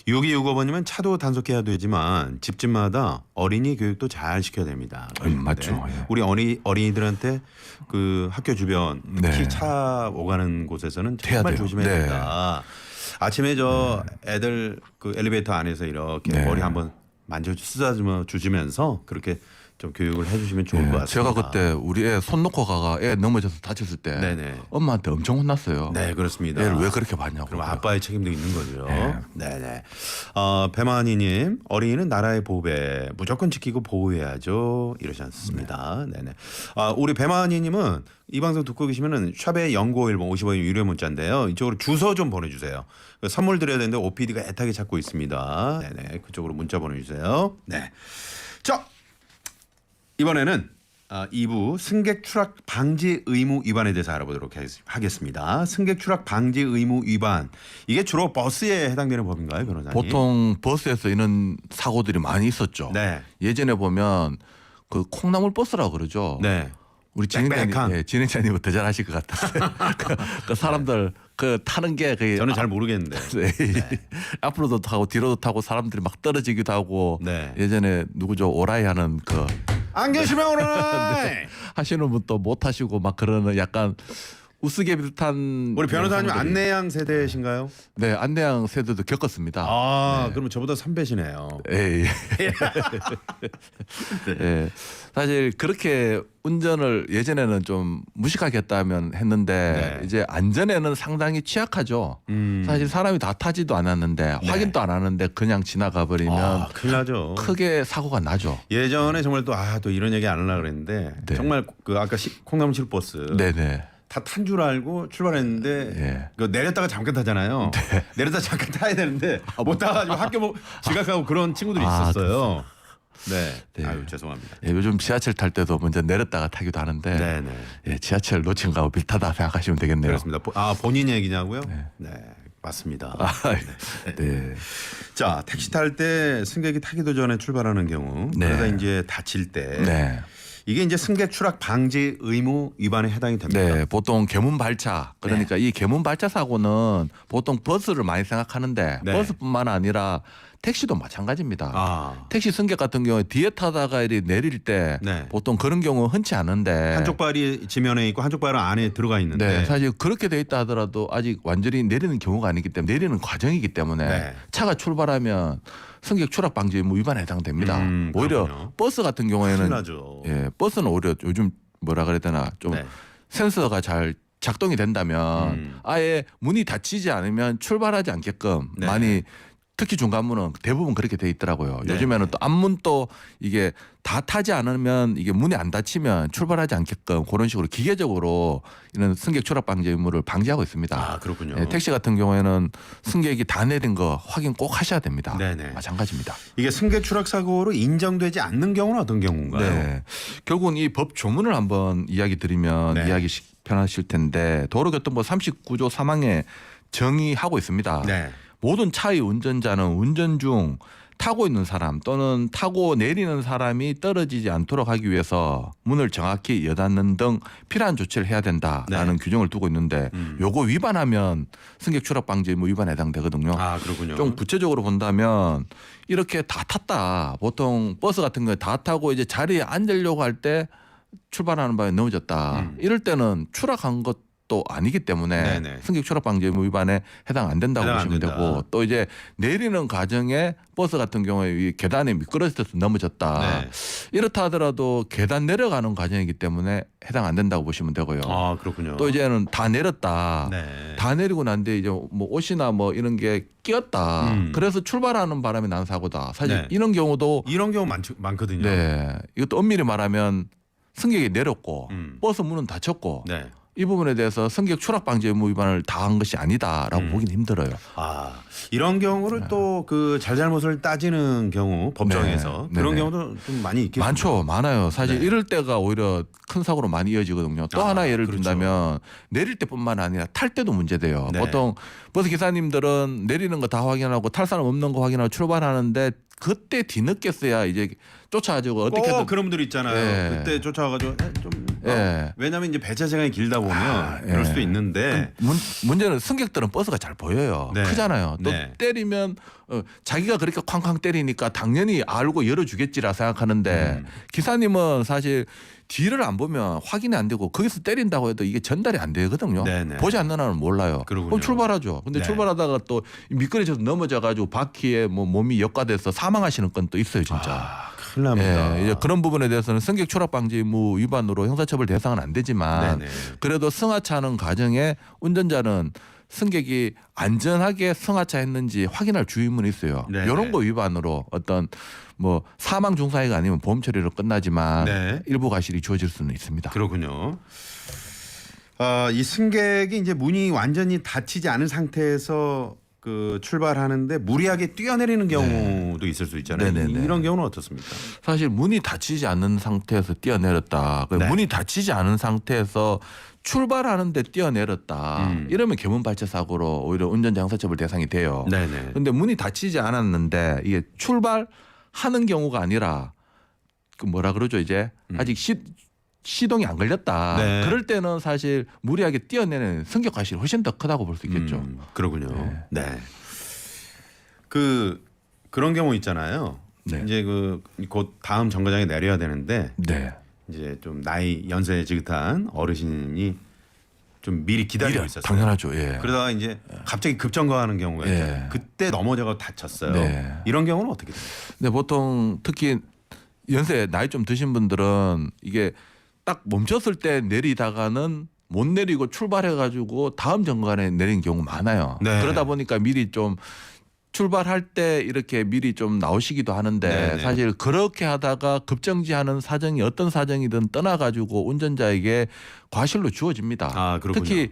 6265번이면 차도 단속해야 되지만 집집마다 어린이 교육도 잘 시켜야 됩니다. 맞죠. 예. 우리 어린이들한테 그 학교 주변 특히 네. 차 오가는 곳에서는 해야 정말 돼요. 조심해야 네. 된다. 아침에 저 애들 그 엘리베이터 안에서 이렇게 네. 머리 한번 쓰다듬어 주시면서 그렇게 좀 교육을 해주시면 좋을 것 예, 같습니다. 제가 그때 우리 애 손 놓고 가가 애 넘어져서 다쳤을 때 네네. 엄마한테 엄청 혼났어요. 네, 그렇습니다. 애를 왜 그렇게 봤냐고. 그럼 아빠의 책임도 있는 거죠. 네. 네네. 배만희님, 어린이는 나라의 보배 무조건 지키고 보호해야죠. 이러셨습니다. 네네. 우리 배만희님은 이 방송 듣고 계시면은 샵의 0951번 50원 유료 문자인데요. 이쪽으로 주소 좀 보내주세요. 선물 드려야 되는데 OPD가 애타게 찾고 있습니다. 네네. 그쪽으로 문자 보내주세요. 네. 자, 이번에는 2부 승객 추락 방지 의무 위반에 대해서 알아보도록 하겠습니다. 승객 추락 방지 의무 위반 이게 주로 버스에 해당되는 법인가요, 변호사님? 보통 버스에서 이런 사고들이 많이 있었죠. 네. 예전에 보면 그 콩나물 버스라고 그러죠. 네. 우리 빽빽한. 진행자님은 더 잘 아실 것 같은데 그 사람들 그 타는 게 그게 저는 잘 모르겠는데. 네. 앞으로도 타고 뒤로도 타고 사람들이 막 떨어지기도 하고 네. 예전에 누구죠 오라이 하는 그 안 계시면 오늘 하시는 분도 못 하시고 막 그러는 약간 우스개 비슷한 우리 변호사님 영상들이- 안내양 세대신가요? 네 안내양 세대도 겪었습니다. 그러면 저보다 선배시네요. 예. 예. 사실 그렇게 운전을 예전에는 좀 무식하게 했다면 했는데 네. 이제 안전에는 상당히 취약하죠. 사실 사람이 다 타지도 않았는데 네. 확인도 안 하는데 그냥 지나가 버리면 큰일 나죠. 크게 사고가 나죠. 예전에 정말 또 이런 얘기 안 하려고 그랬는데 네. 정말 그 아까 콩나물 실버스 네네. 다 탄 줄 알고 출발했는데 예. 그 내렸다가 잠깐 타잖아요. 내렸다 잠깐 타야 되는데 못 타가지고 학교 지각하고 그런 친구들이 있었어요. 네. 네. 아유 죄송합니다. 예, 요즘 지하철 탈 때도 먼저 내렸다가 타기도 하는데 네네. 예, 지하철 놓친 거하고 비슷하다 생각하시면 되겠네요. 그렇습니다. 본인 얘기냐고요? 네. 맞습니다. 네. 자 택시 탈 때 승객이 타기도 전에 출발하는 경우 네. 그러다 이제 다칠 때 네. 이게 이제 승객 추락 방지 의무 위반에 해당이 됩니다. 네, 보통 개문 발차 그러니까 이 개문 발차 사고는 보통 버스를 많이 생각하는데 네. 버스뿐만 아니라 택시도 마찬가지입니다. 택시 승객 같은 경우에 뒤에 타다가 이리 내릴 때 네. 보통 그런 경우 흔치 않은데 한쪽 발이 지면에 있고 한쪽 발은 안에 들어가 있는데 네, 사실 그렇게 돼 있다 하더라도 아직 완전히 내리는 경우가 아니기 때문에 내리는 과정이기 때문에 네. 차가 출발하면 승객 추락 방지 의무 위반에 해당됩니다. 오히려 그렇군요. 버스 같은 큰일 경우에는 나죠. 예, 버스는 오히려 요즘 뭐라 그래야 되나 좀 네. 센서가 잘 작동이 된다면 아예 문이 닫히지 않으면 출발하지 않게끔 네. 많이 특히 중간문은 대부분 그렇게 돼 있더라고요. 네. 요즘에는 또 앞문도 이게 다 타지 않으면 이게 문이 안 닫히면 출발하지 않게끔 그런 식으로 기계적으로 이런 승객 추락 방지 의무를 방지하고 있습니다. 그렇군요. 예, 택시 같은 경우에는 승객이 다 내린 거 확인 꼭 하셔야 됩니다. 네네. 마찬가지입니다. 이게 승객 추락 사고로 인정되지 않는 경우는 어떤 경우인가요? 네. 결국은 이 법 조문을 한번 이야기 드리면 네. 이야기 편하실 텐데 도로교통법 39조 3항에 정의하고 있습니다. 네. 모든 차의 운전자는 운전 중 타고 있는 사람 또는 타고 내리는 사람이 떨어지지 않도록 하기 위해서 문을 정확히 여닫는 등 필요한 조치를 해야 된다라는 규정을 두고 있는데 요거 위반하면 승객 추락 방지 의무 위반에 해당되거든요. 그렇군요. 좀 구체적으로 본다면 이렇게 다 탔다. 보통 버스 같은 거에 다 타고 이제 자리에 앉으려고 할 때 출발하는 바에 넘어졌다. 이럴 때는 추락한 것도 아니기 때문에 네네. 승객 추락 방지 의무 위반에 해당 안 된다고 해당 안 보시면 된다. 되고 또 이제 내리는 과정에 버스 같은 경우에 이 계단에 미끄러져서 넘어졌다. 네. 이렇다 하더라도 계단 내려가는 과정이기 때문에 해당 안 된다고 보시면 되고요. 그렇군요. 또 이제는 다 내렸다. 네. 다 내리고 난 뒤에 이제 뭐 옷이나 뭐 이런 게 끼었다. 그래서 출발하는 바람에 난 사고다. 사실 네. 이런 경우도 이런 경우 많거든요. 네. 이것도 엄밀히 말하면 승객이 내렸고 음. 버스 문은 닫혔고 네. 이 부분에 대해서 승객 추락 방지 의무 위반을 다한 것이 아니다라고 보기는 힘들어요. 이런 경우를 또 그 잘잘못을 따지는 경우 법정에서 네. 그런 네네. 경우도 좀 많이 있겠죠. 많죠. 많아요. 사실 네. 이럴 때가 오히려 큰 사고로 많이 이어지거든요. 또 하나 예를 그렇죠. 든다면 내릴 때뿐만 아니라 탈 때도 문제돼요. 네. 보통 버스 기사님들은 내리는 거 다 확인하고 탈 사람 없는 거 확인하고 출발하는데 그때 뒤늦게서야 이제 쫓아가지고 어떻게든 그런 분들 있잖아요. 네. 그때 쫓아가가지고 좀 예. 왜냐하면 이제 배차 시간이 길다 보면 예. 그럴 수도 있는데 문제는 승객들은 버스가 잘 보여요. 네. 크잖아요. 또 네. 때리면 자기가 그렇게 쾅쾅 때리니까 당연히 알고 열어주겠지라 생각하는데 기사님은 사실 뒤를 안 보면 확인이 안 되고 거기서 때린다고 해도 이게 전달이 안 되거든요. 네네. 보지 않는 한은 몰라요. 그러군요. 그럼 출발하죠. 근데 네. 출발하다가 또 미끄러져서 넘어져 가지고 바퀴에 뭐 몸이 역과돼서 사망하시는 건 또 있어요, 진짜. 아, 큰일 납니다. 예, 이제 그런 부분에 대해서는 승객 추락 방지 의무 위반으로 형사처벌 대상은 안 되지만 네네. 그래도 승하차하는 과정에 운전자는 승객이 안전하게 승하차했는지 확인할 주의문이 있어요. 네네. 이런 거 위반으로 어떤 뭐 사망 중상해가 아니면 보험 처리로 끝나지만 네. 일부 과실이 주어질 수는 있습니다. 그렇군요. 이 승객이 이제 문이 완전히 닫히지 않은 상태에서 그 출발하는데 무리하게 뛰어내리는 경우도 있을 수 있잖아요. 네네네. 이런 경우는 어떻습니까? 사실 문이 닫히지 않는 상태에서 뛰어내렸다. 네. 문이 닫히지 않은 상태에서 출발하는데 뛰어내렸다. 이러면 계문발체 사고로 오히려 운전자 형사처벌 대상이 돼요. 네네. 그런데 문이 닫히지 않았는데 이게 출발하는 경우가 아니라 그 뭐라 그러죠 이제 아직 시동이 안 걸렸다. 네. 그럴 때는 사실 무리하게 뛰어내는 승격 과실이 훨씬 더 크다고 볼 수 있겠죠. 그러군요. 네. 그런 경우 있잖아요. 네. 이제 곧 다음 정거장에 내려야 되는데 네. 이제 좀 나이 연세 지긋한 어르신이 좀 미리 기다리고 있었어요. 당연하죠. 예. 그러다가 이제 갑자기 급정거하는 경우가 예. 있잖아요. 그때 넘어져서 다쳤어요. 네. 이런 경우는 어떻게 돼요? 근데 보통 특히 연세 나이 좀 드신 분들은 이게 딱 멈췄을 때 내리다가는 못 내리고 출발해가지고 다음 정거장에 내리는 경우 많아요. 네. 그러다 보니까 미리 좀 출발할 때 이렇게 미리 좀 나오시기도 하는데 네네. 사실 그렇게 하다가 급정지하는 사정이 어떤 사정이든 떠나가지고 운전자에게 과실로 주어집니다. 아, 그렇군요. 특히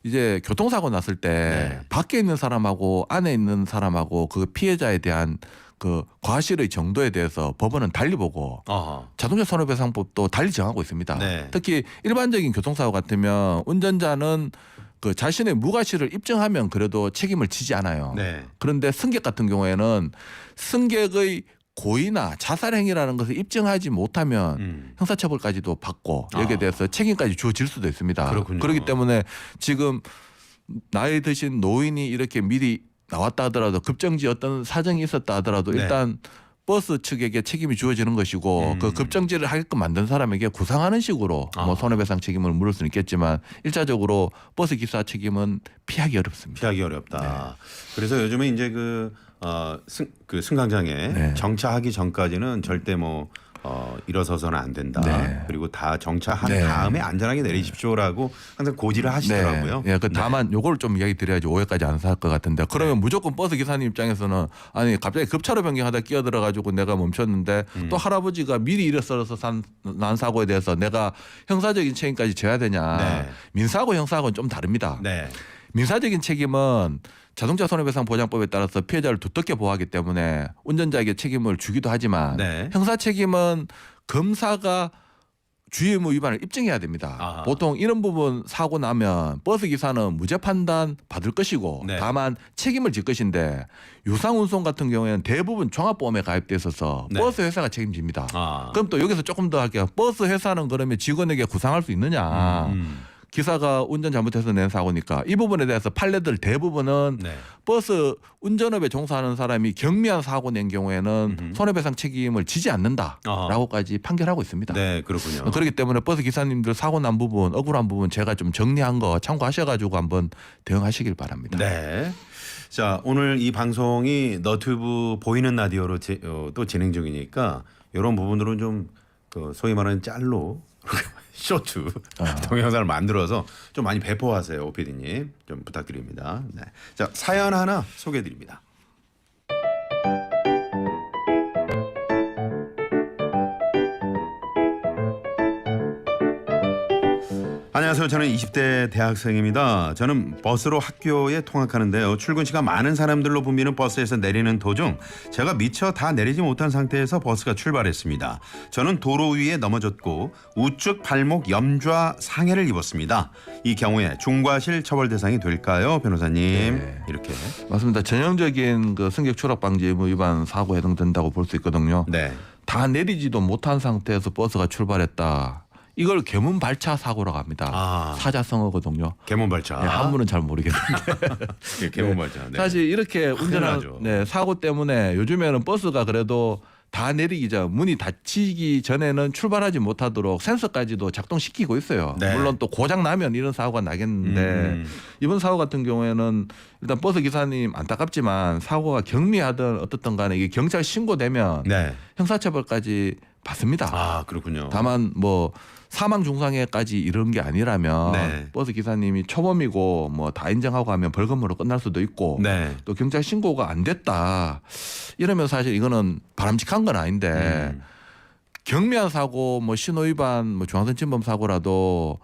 이제 교통사고 났을 때 네. 밖에 있는 사람하고 안에 있는 사람하고 그 피해자에 대한 그 과실의 정도에 대해서 법원은 달리 보고 어허. 자동차 손해배상법도 달리 정하고 있습니다. 네. 특히 일반적인 교통사고 같으면 운전자는 그 자신의 무과실을 입증하면 그래도 책임을 지지 않아요. 네. 그런데 승객 같은 경우에는 승객의 고의나 자살행위라는 것을 입증하지 못하면 형사처벌까지도 받고 여기에 대해서 책임까지 주어질 수도 있습니다. 그렇군요. 그렇기 때문에 지금 나이 드신 노인이 이렇게 미리 나왔다 하더라도 급정지 어떤 사정이 있었다 하더라도 네. 일단 버스 측에게 책임이 주어지는 것이고 그 급정지를 하게끔 만든 사람에게 구상하는 식으로 뭐 손해배상 책임을 물을 수는 있겠지만 일차적으로 버스 기사 책임은 피하기 어렵습니다. 피하기 어렵다. 그래서 요즘에 이제 그 승강장에 네. 정차하기 전까지는 절대 일어서서는 안 된다. 네. 그리고 다 정차한 네. 다음에 안전하게 내리십시오라고 항상 고지를 하시더라고요. 네. 그 다만 요걸 좀 이야기 드려야지 오해까지 안 살 것 같은데 그러면 무조건 버스 기사님 입장에서는 아니 갑자기 급차로 변경하다 끼어들어 가지고 내가 멈췄는데 또 할아버지가 미리 일어서서 난 사고에 대해서 내가 형사적인 책임까지 져야 되냐. 네. 민사하고 형사하고는 좀 다릅니다. 네. 민사적인 책임은 자동차 손해배상 보장법에 따라서 피해자를 두텁게 보호하기 때문에 운전자에게 책임을 주기도 하지만 네. 형사 책임은 검사가 주의 의무 위반을 입증해야 됩니다. 아하. 보통 이런 부분 사고 나면 버스 기사는 무죄 판단 받을 것이고 네. 다만 책임을 질 것인데 유상운송 같은 경우에는 대부분 종합보험에 가입돼 있어서 네. 버스 회사가 책임집니다. 아. 그럼 또 여기서 조금 더 할게요. 버스 회사는 그러면 직원에게 구상할 수 있느냐. 기사가 운전 잘못해서 낸 사고니까 이 부분에 대해서 판례들 대부분은 네. 버스 운전업에 종사하는 사람이 경미한 사고 낸 경우에는 손해배상 책임을 지지 않는다라고까지 판결하고 있습니다. 네, 그렇군요. 그렇기 때문에 버스 기사님들 사고 난 부분, 억울한 부분 제가 좀 정리한 거 참고하셔가지고 한번 대응하시길 바랍니다. 네. 자, 오늘 이 방송이 너튜브 보이는 라디오로 또 진행 중이니까 이런 부분으로는 좀 소위 말하는 짤로 쇼트 동영상을 만들어서 좀 많이 배포하세요, 오피디님. 좀 부탁드립니다. 네. 자, 사연 하나 소개해드립니다. 안녕하세요. 저는 20대 대학생입니다. 저는 버스로 학교에 통학하는데요. 출근 시간 많은 사람들로 붐비는 버스에서 내리는 도중 제가 미처 다 내리지 못한 상태에서 버스가 출발했습니다. 저는 도로 위에 넘어졌고 우측 발목 염좌 상해를 입었습니다. 이 경우에 중과실 처벌 대상이 될까요, 변호사님? 네. 이렇게. 맞습니다. 전형적인 그 승객 추락 방지 의무 위반 사고에 해당된다고 볼 수 있거든요. 네. 다 내리지도 못한 상태에서 버스가 출발했다. 이걸 계문 발차 사고라고 합니다. 아. 사자성어거든요. 개문 발차. 네, 한문은 잘 모르겠는데 예, 개문 발차. 네. 사실 이렇게 운전하는 나죠. 사고 때문에 요즘에는 버스가 그래도 다 내리기 전 문이 닫히기 전에는 출발하지 못하도록 센서까지도 작동시키고 있어요. 네. 물론 또 고장 나면 이런 사고가 나겠는데 이번 사고 같은 경우에는 일단 버스 기사님 안타깝지만 사고가 경미하든 어떻든 간에 이게 경찰 신고되면 네. 형사처벌까지 받습니다. 아 그렇군요. 다만 뭐 사망 중상해까지 이런 게 아니라면 네. 버스 기사님이 초범이고 뭐 다 인정하고 하면 벌금으로 끝날 수도 있고 네. 또 경찰 신고가 안 됐다 이러면 사실 이거는 바람직한 건 아닌데 경미한 사고 뭐 신호위반 뭐 중앙선 침범 사고라도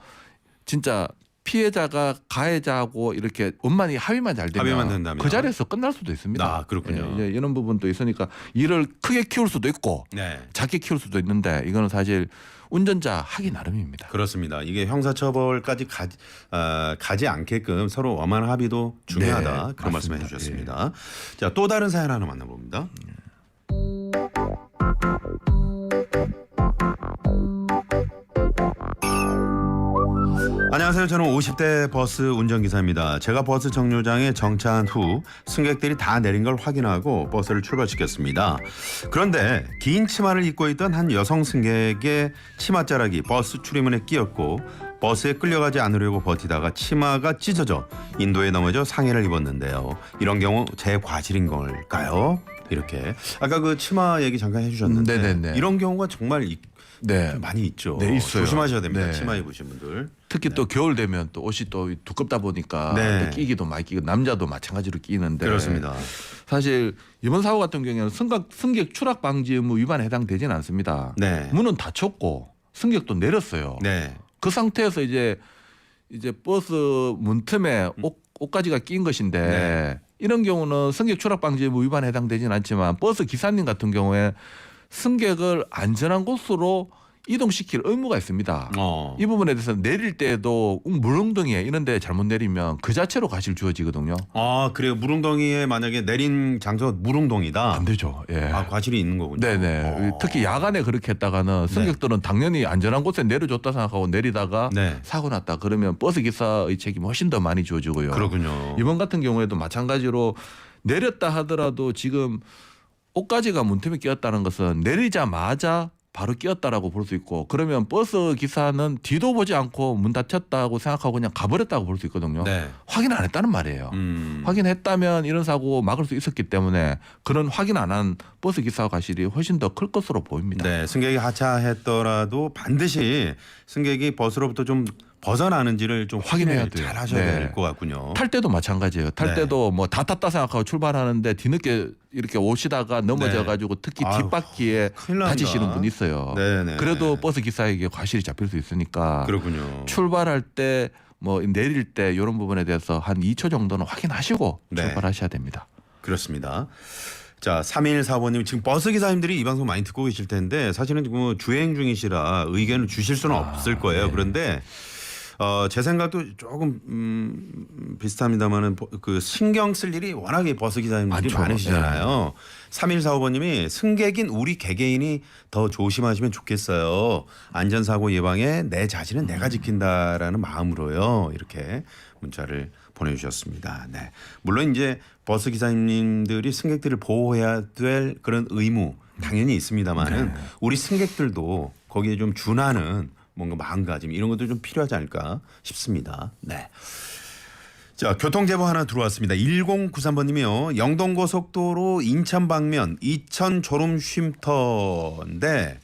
진짜 피해자가 가해자하고 이렇게 원만히 합의만 잘 되면 합의만 된다면. 그 자리에서 끝날 수도 있습니다. 아, 그렇군요. 예, 이제 이런 부분도 있으니까 일을 크게 키울 수도 있고 네. 작게 키울 수도 있는데 이거는 사실 운전자 하기 나름입니다. 그렇습니다. 이게 형사처벌까지 가지 않게끔 서로 원만한 합의도 중요하다. 네, 그런 말씀해 맞습니다. 주셨습니다. 자, 또 다른 사연 하나 만나봅니다. 안녕하세요. 저는 50대 버스 운전기사입니다. 제가 버스 정류장에 정차한 후 승객들이 다 내린 걸 확인하고 버스를 출발시켰습니다. 그런데 긴 치마를 입고 있던 한 여성 승객의 치맛자락이 버스 출입문에 끼었고 버스에 끌려가지 않으려고 버티다가 치마가 찢어져 인도에 넘어져 상해를 입었는데요. 이런 경우 제 과실인 걸까요? 이렇게 아까 그 치마 얘기 잠깐 해주셨는데 네네네. 이런 경우가 정말 네. 많이 있죠. 네, 있어요. 조심하셔야 됩니다. 네. 치마 입으신 분들. 특히 또 겨울 되면 또 옷이 또 두껍다 보니까 네. 또 끼기도 많이 끼고 남자도 마찬가지로 끼는데 그렇습니다. 사실 이번 사고 같은 경우에는 승객 추락 방지 의무 위반에 해당되지는 않습니다. 네. 문은 닫혔고 승객도 내렸어요. 네. 그 상태에서 이제 버스 문틈에 옷가지가 낀 것인데 네. 이런 경우는 승객 추락 방지 의무 위반에 해당되지는 않지만 버스 기사님 같은 경우에 승객을 안전한 곳으로 이동시킬 의무가 있습니다. 이 부분에 대해서 내릴 때도 물웅덩이에 이런 데 잘못 내리면 그 자체로 과실 주어지거든요. 아, 그래요. 물웅덩이에 만약에 내린 장소가 물웅덩이다. 안 되죠. 예. 아, 과실이 있는 거군요. 네네. 특히 야간에 그렇게 했다가는 승객들은 당연히 안전한 곳에 내려줬다 생각하고 내리다가 네. 사고 났다 그러면 버스 기사의 책임이 훨씬 더 많이 주어지고요. 그렇군요. 이번 같은 경우에도 마찬가지로 내렸다 하더라도 지금 옷가지가 문틈에 끼었다는 것은 내리자마자 바로 끼었다라고 볼 수 있고 그러면 버스 기사는 뒤도 보지 않고 문 닫혔다고 생각하고 그냥 가버렸다고 볼 수 있거든요. 네. 확인 안 했다는 말이에요. 확인했다면 이런 사고 막을 수 있었기 때문에 그런 확인 안 한 버스 기사 과실이 훨씬 더 클 것으로 보입니다. 네. 승객이 하차했더라도 반드시 승객이 버스로부터 좀 벗어나는지를 좀 확인해야 확인을 돼요. 잘 하셔야 네. 될 것 같군요. 탈 때도 마찬가지예요. 탈 네. 때도 뭐 다 탔다 생각하고 출발하는데 뒤늦게 이렇게 오시다가 넘어져 가지고 특히 아유, 뒷바퀴에 큰일 납니다. 다치시는 분이 있어요. 네네. 그래도 버스 기사에게 과실이 잡힐 수 있으니까 그렇군요. 출발할 때 뭐 내릴 때 이런 부분에 대해서 한 2초 정도는 확인하시고 네. 출발하셔야 됩니다. 그렇습니다. 자, 3145님 지금 버스 기사님들이 이 방송 많이 듣고 계실 텐데 사실은 지금 주행 중이시라 의견을 주실 수는 없을 거예요. 네. 그런데 제 생각도 조금 비슷합니다만은 그 신경 쓸 일이 워낙에 버스 기사님들이 많죠. 많으시잖아요. 3145번님이 승객인 우리 개개인이 더 조심하시면 좋겠어요. 안전사고 예방에 내 자신은 내가 지킨다라는 마음으로요. 이렇게 문자를 보내주셨습니다. 네. 물론 이제 버스 기사님들이 승객들을 보호해야 될 그런 의무 당연히 있습니다만은 우리 승객들도 거기에 좀 준하는 뭔가 마음가짐 이런 것도 좀 필요하지 않을까 싶습니다. 네. 자, 교통제보 하나 들어왔습니다. 1093번님이요. 영동고속도로 인천 방면 이천 졸음쉼터인데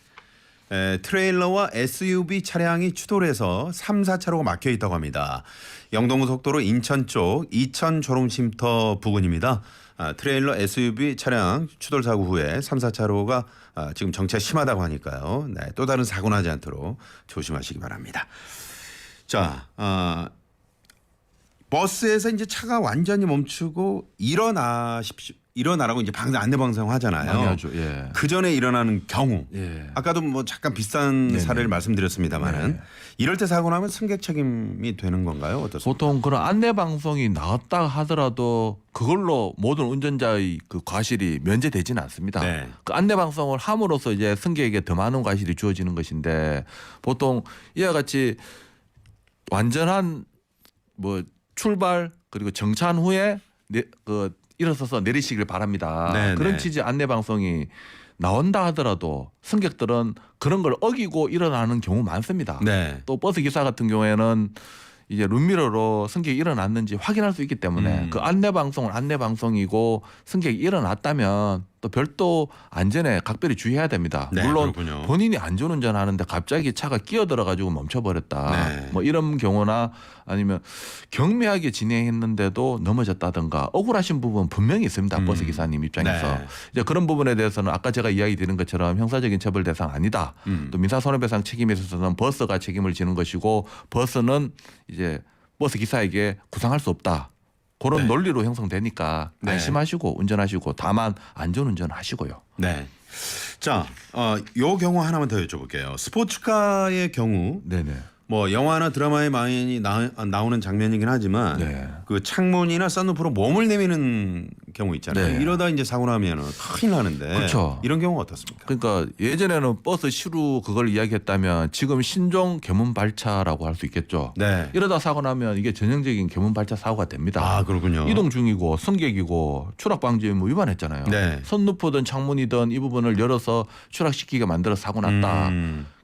트레일러와 SUV 차량이 추돌해서 3, 4차로가 막혀 있다고 합니다. 영동고속도로 인천 쪽 이천 졸음쉼터 부근입니다. 트레일러 SUV 차량 추돌 사고 후에 3, 4차로가 지금 정체가 심하다고 하니까요. 네, 또 다른 사고 나지 않도록 조심하시기 바랍니다. 자, 버스에서 이제 차가 완전히 멈추고 일어나십시오. 일어나라고 이제 안내 방송 하잖아요. 많이 하죠. 예. 그 전에 일어나는 경우. 예. 아까도 뭐 잠깐 비슷한 네네. 사례를 말씀드렸습니다만은 네. 이럴 때 사고 나면 승객 책임이 되는 건가요? 어떻습니까? 보통 그런 안내 방송이 나왔다 하더라도 그걸로 모든 운전자의 그 과실이 면제되지는 않습니다. 네. 그 안내 방송을 함으로써 이제 승객에게 더 많은 과실이 주어지는 것인데 보통 이와 같이 완전한 뭐 출발 그리고 정차한 후에 일어서서 내리시길 바랍니다. 네, 그런 네. 취지 안내 방송이 나온다 하더라도 승객들은 그런 걸 어기고 일어나는 경우 많습니다. 네. 또 버스 기사 같은 경우에는 이제 룸미러로 승객이 일어났는지 확인할 수 있기 때문에 그 안내 방송은 안내 방송이고 승객이 일어났다면 또 별도 안전에 각별히 주의해야 됩니다. 네, 물론 그렇군요. 본인이 안전운전 하는데 갑자기 차가 끼어들어 가지고 멈춰버렸다. 네. 뭐 이런 경우나 아니면 경미하게 진행했는데도 넘어졌다든가 억울하신 부분 분명히 있습니다. 버스 기사님 입장에서. 네. 이제 그런 부분에 대해서는 아까 제가 이야기 드린 것처럼 형사적인 처벌 대상 아니다. 또 민사손해배상 책임에 있어서는 버스가 책임을 지는 것이고 버스는 이제 버스 기사에게 구상할 수 없다. 그런 네. 논리로 형성되니까 네. 안심하시고 운전하시고 다만 안전운전 하시고요. 네. 자, 요 경우 하나만 더 여쭤볼게요. 스포츠카의 경우 네네. 뭐 영화나 드라마에 많이 나오는 장면이긴 하지만 네. 그 창문이나 썬루프로 몸을 내미는 경우 있잖아요. 네. 이러다 이제 사고 나면은 큰일 나는데 그렇죠. 이런 경우가 어떻습니까? 그러니까 예전에는 버스 시루 그걸 이야기했다면 지금 신종 견문 발차라고 할 수 있겠죠. 네. 이러다 사고 나면 이게 전형적인 견문 발차 사고가 됩니다. 아, 그렇군요. 이동 중이고 승객이고 추락 방지 의무 위반했잖아요. 네. 선루프든 창문이든 이 부분을 열어서 추락시키게 만들어 사고 났다.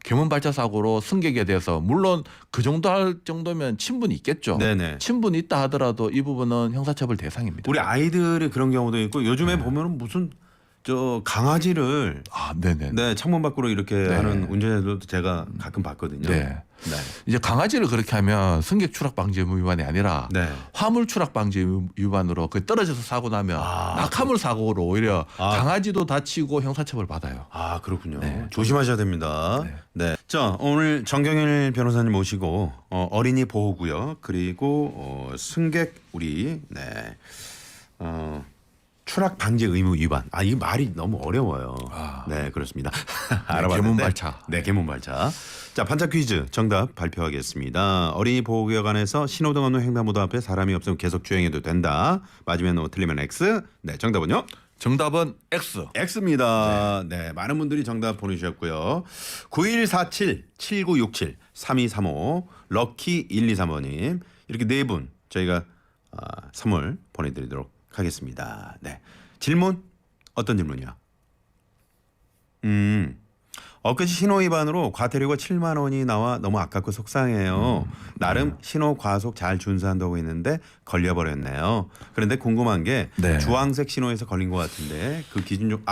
견문 발차 사고로 승객에 대해서 물론 그 정도 할 정도면 친분이 있겠죠. 네네. 친분이 있다 하더라도 이 부분은 형사처벌 대상입니다. 우리 아이들이 그런 경우도 있고 요즘에 보면은 무슨 저 강아지를 아, 네네. 네, 창문 밖으로 이렇게 네. 하는 운전자들도 제가 가끔 봤거든요. 네. 네. 이제 강아지를 그렇게 하면 승객 추락 방지 의무 위반이 아니라 네. 화물 추락 방지 의무 위반으로 그 떨어져서 사고 나면 낙하물 사고로 오히려 강아지도 다치고 형사처벌 받아요. 아, 그렇군요. 네. 조심하셔야 됩니다. 네. 자, 오늘 정경일 변호사님 모시고 어린이 보호구역 그리고 승객 우리 추락 방지 의무 위반. 아, 이 말이 너무 어려워요. 네, 그렇습니다. 알아봤는데. 개문 발차. 네, 개문 발차. 자, 반짝 퀴즈 정답 발표하겠습니다. 어린이 보호구역 안에서 신호등 없는 횡단보도 앞에 사람이 없으면 계속 주행해도 된다. 맞으면 O, 틀리면 X. 네, 정답은요? 정답은 X. X입니다. 네, 많은 분들이 정답 보내주셨고요. 9147-7967-3235 럭키 123번님 이렇게 네 분 저희가 선물 보내드리도록 하겠습니다. 네, 질문 어떤 질문이요? 엊그제 신호 위반으로 과태료가 7만 원이 나와 너무 아깝고 속상해요. 나름 신호 과속 잘 준수한다고 했는데 걸려버렸네요. 그런데 궁금한 게 네. 주황색 신호에서 걸린 것 같은데 그 기준 좀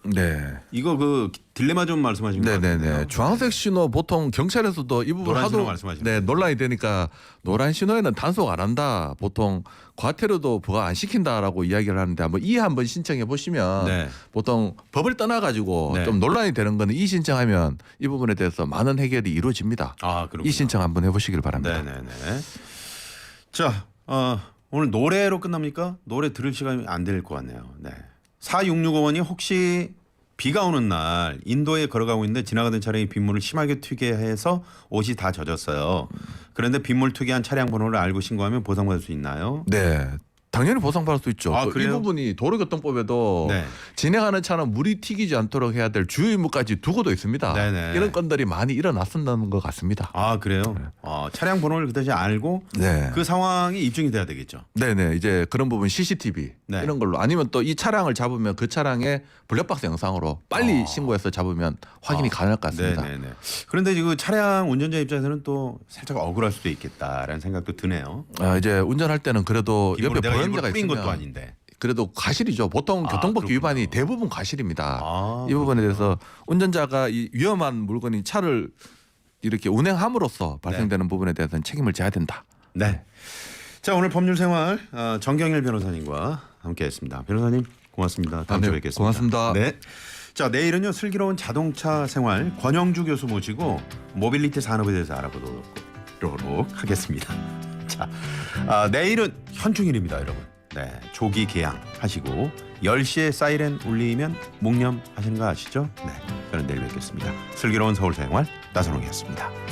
네. 이거 그 딜레마 좀 말씀하신 것 같은데요. 네네네. 주황색 신호 보통 경찰에서도 이 부분 노란 신호 하도 말씀하시는 네, 논란이 되니까 노란 신호에는 단속 안 한다. 보통 과태료도 부과 안 시킨다라고 이야기를 하는데 한번 이해 한번 신청해 보시면 네. 보통 법을 떠나 가지고 네. 좀 논란이 되는 거는 이 신청하면 이 부분에 대해서 많은 해결이 이루어집니다. 아, 그렇군요. 이 신청 한번 해보시길 바랍니다. 네네네. 자, 오늘 노래로 끝납니까? 노래 들을 시간이 안 될 것 같네요. 네. 4665번이 혹시 비가 오는 날 인도에 걸어가고 있는데 지나가던 차량이 빗물을 심하게 튀게 해서 옷이 다 젖었어요. 그런데 빗물 튀게 한 차량 번호를 알고 신고하면 보상받을 수 있나요? 네. 당연히 보상받을 수 있죠. 아, 이 그래요? 부분이 도로교통법에도 네. 진행하는 차는 물이 튀기지 않도록 해야 될 주의 의무까지 두고도 있습니다. 네네. 이런 건들이 많이 일어났었다는 것 같습니다. 아, 그래요? 차량 번호를 그다지 알고 네. 그 상황이 입증이 돼야 되겠죠. 네네. 이제 그런 부분 CCTV 네. 이런 걸로 아니면 또 이 차량을 잡으면 그 차량의 블랙박스 영상으로 빨리 신고해서 잡으면 확인이 가능할 것 같습니다. 네네네. 그런데 그 차량 운전자 입장에서는 또 살짝 억울할 수도 있겠다라는 생각도 드네요. 이제 운전할 때는 그래도 일부러 옆에 내가 보행자가 일부러 뿌린 있으면 것도 아닌데. 그래도 과실이죠. 보통 교통법 그렇군요. 위반이 대부분 과실입니다. 아, 이 부분에 대해서 운전자가 이 위험한 물건인 차를 이렇게 운행함으로써 발생되는 부분에 대해서는 책임을 져야 된다. 네. 자, 오늘 법률생활 정경일 변호사님과 함께했습니다. 변호사님 고맙습니다. 다음 주에 네, 뵙겠습니다. 고맙습니다. 네. 자, 내일은요 슬기로운 자동차 생활 권영주 교수 모시고 모빌리티 산업에 대해서 알아보도록 하겠습니다. 자, 내일은 현충일입니다, 여러분. 네, 조기 개항 하시고 10시에 사이렌 울리면 묵념 하시는 거 아시죠? 네, 저는 내일 뵙겠습니다. 슬기로운 서울 생활 나선홍이었습니다.